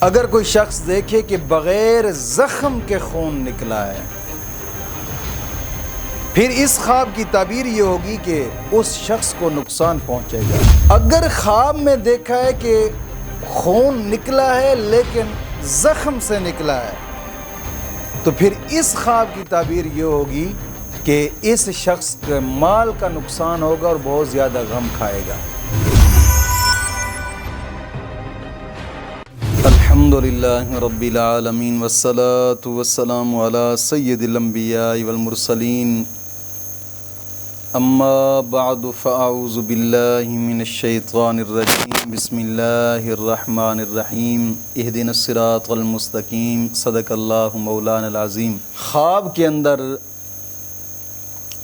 اگر کوئی شخص دیکھے کہ بغیر زخم کے خون نکلا ہے، پھر اس خواب کی تعبیر یہ ہوگی کہ اس شخص کو نقصان پہنچے گا۔ اگر خواب میں دیکھا ہے کہ خون نکلا ہے لیکن زخم سے نکلا ہے، تو پھر اس خواب کی تعبیر یہ ہوگی کہ اس شخص کے مال کا نقصان ہوگا اور بہت زیادہ غم کھائے گا۔ الحمدللہ رب العالمین والصلاة والسلام علی سید الانبیاء والمرسلین، اما بعد فاعوذ باللہ من الشیطان الرجیم، بسم اللہ الرحمن الرحیم، اہدنا الصراط المستقیم، صدق اللہ مولانا العظیم۔ خواب کے اندر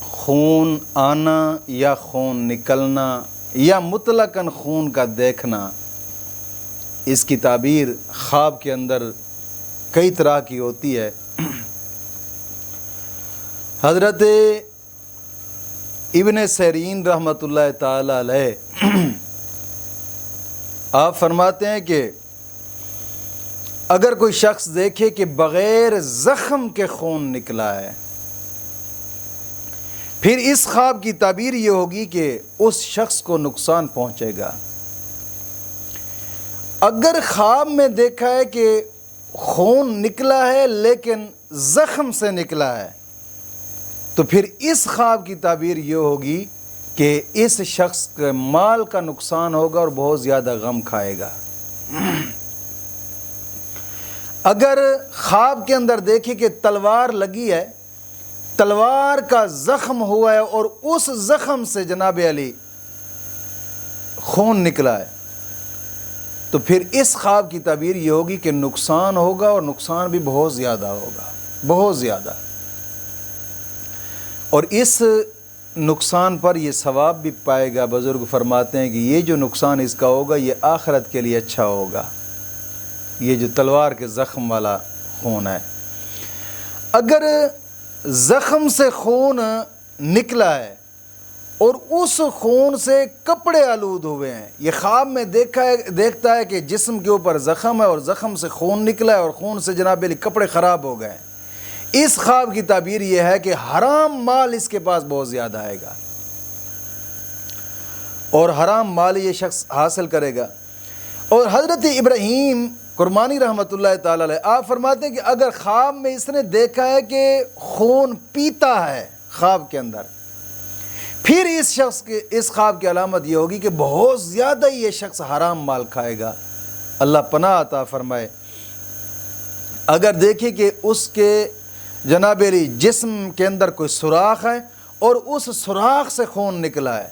خون آنا یا خون نکلنا یا مطلقاً خون کا دیکھنا، اس کی تعبیر خواب کے اندر کئی طرح کی ہوتی ہے۔ حضرت ابن سیرین رحمۃ اللہ تعالی علیہ آپ فرماتے ہیں کہ اگر کوئی شخص دیکھے کہ بغیر زخم کے خون نکلا ہے، پھر اس خواب کی تعبیر یہ ہوگی کہ اس شخص کو نقصان پہنچے گا۔ اگر خواب میں دیکھا ہے کہ خون نکلا ہے لیکن زخم سے نکلا ہے، تو پھر اس خواب کی تعبیر یہ ہوگی کہ اس شخص کے مال کا نقصان ہوگا اور بہت زیادہ غم کھائے گا۔ اگر خواب کے اندر دیکھے کہ تلوار لگی ہے، تلوار کا زخم ہوا ہے اور اس زخم سے جناب علی خون نکلا ہے، تو پھر اس خواب کی تعبیر یہ ہوگی کہ نقصان ہوگا اور نقصان بھی بہت زیادہ ہوگا، بہت زیادہ۔ اور اس نقصان پر یہ ثواب بھی پائے گا۔ بزرگ فرماتے ہیں کہ یہ جو نقصان اس کا ہوگا یہ آخرت کے لیے اچھا ہوگا، یہ جو تلوار کے زخم والا خون ہے۔ اگر زخم سے خون نکلا ہے اور اس خون سے کپڑے آلود ہوئے ہیں، یہ خواب میں دیکھتا ہے کہ جسم کے اوپر زخم ہے اور زخم سے خون نکلا ہے اور خون سے جناب علی کپڑے خراب ہو گئے ہیں، اس خواب کی تعبیر یہ ہے کہ حرام مال اس کے پاس بہت زیادہ آئے گا اور حرام مال یہ شخص حاصل کرے گا۔ اور حضرت ابراہیم قرمانی رحمۃ اللہ تعالی علیہ آپ فرماتے ہیں کہ اگر خواب میں اس نے دیکھا ہے کہ خون پیتا ہے خواب کے اندر، پھر اس خواب کی علامت یہ ہوگی کہ بہت زیادہ ہی یہ شخص حرام مال کھائے گا۔ اللہ پناہ عطا فرمائے۔ اگر دیکھے کہ اس کے جناب علی جسم کے اندر کوئی سوراخ ہے اور اس سوراخ سے خون نکلا ہے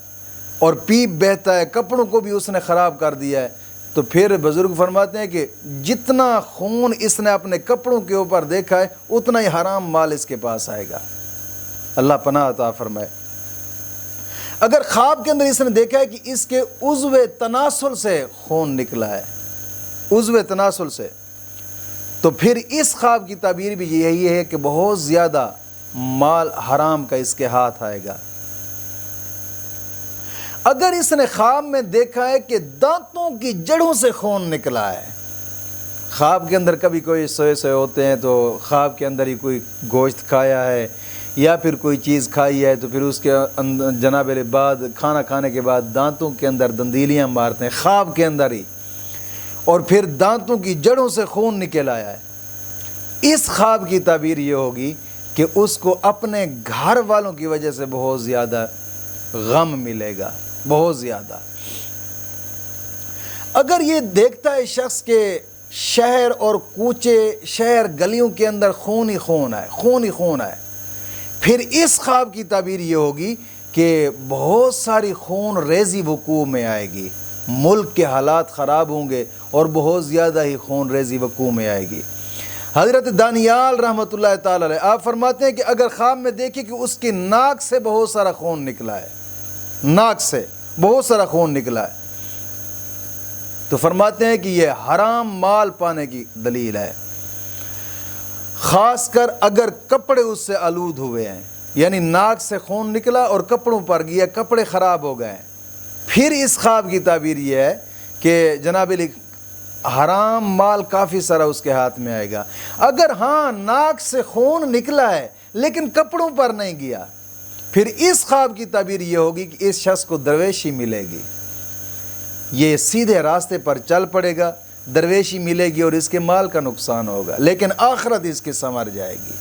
اور پیپ بہتا ہے، کپڑوں کو بھی اس نے خراب کر دیا ہے، تو پھر بزرگ فرماتے ہیں کہ جتنا خون اس نے اپنے کپڑوں کے اوپر دیکھا ہے اتنا ہی حرام مال اس کے پاس آئے گا۔ اللہ پناہ عطا فرمائے۔ اگر خواب کے اندر اس نے دیکھا ہے کہ اس کے عضو تناسل سے خون نکلا ہے، عضو تناسل سے، تو پھر اس خواب کی تعبیر بھی یہی ہے کہ بہت زیادہ مال حرام کا اس کے ہاتھ آئے گا۔ اگر اس نے خواب میں دیکھا ہے کہ دانتوں کی جڑوں سے خون نکلا ہے، خواب کے اندر کبھی کوئی سوئے ہوتے ہیں تو خواب کے اندر ہی کوئی گوشت کھایا ہے یا پھر کوئی چیز کھائی ہے، تو پھر اس کے جناب علی بعد کھانا کھانے کے بعد دانتوں کے اندر دندیلیاں مارتے ہیں خواب کے اندر ہی، اور پھر دانتوں کی جڑوں سے خون نکل آیا ہے، اس خواب کی تعبیر یہ ہوگی کہ اس کو اپنے گھر والوں کی وجہ سے بہت زیادہ غم ملے گا، بہت زیادہ۔ اگر یہ دیکھتا ہے شخص کے شہر اور کوچے، شہر گلیوں کے اندر خون ہی خون ہے، خون ہی خون ہے، پھر اس خواب کی تعبیر یہ ہوگی کہ بہت ساری خون ریزی وقوع میں آئے گی، ملک کے حالات خراب ہوں گے اور بہت زیادہ ہی خون ریزی وقوع میں آئے گی۔ حضرت دانیال رحمۃ اللہ تعالی علیہ آپ فرماتے ہیں کہ اگر خواب میں دیکھے کہ اس کی ناک سے بہت سارا خون نکلا ہے، ناک سے بہت سارا خون نکلا ہے، تو فرماتے ہیں کہ یہ حرام مال پانے کی دلیل ہے، خاص کر اگر کپڑے اس سے آلود ہوئے ہیں، یعنی ناک سے خون نکلا اور کپڑوں پر گیا، کپڑے خراب ہو گئے ہیں۔ پھر اس خواب کی تعبیر یہ ہے کہ جناب علی حرام مال کافی سارا اس کے ہاتھ میں آئے گا۔ اگر ہاں ناک سے خون نکلا ہے لیکن کپڑوں پر نہیں گیا، پھر اس خواب کی تعبیر یہ ہوگی کہ اس شخص کو درویشی ملے گی، یہ سیدھے راستے پر چل پڑے گا، درویشی ملے گی اور اس کے مال کا نقصان ہوگا، لیکن آخرت اس کی سنور جائے گی۔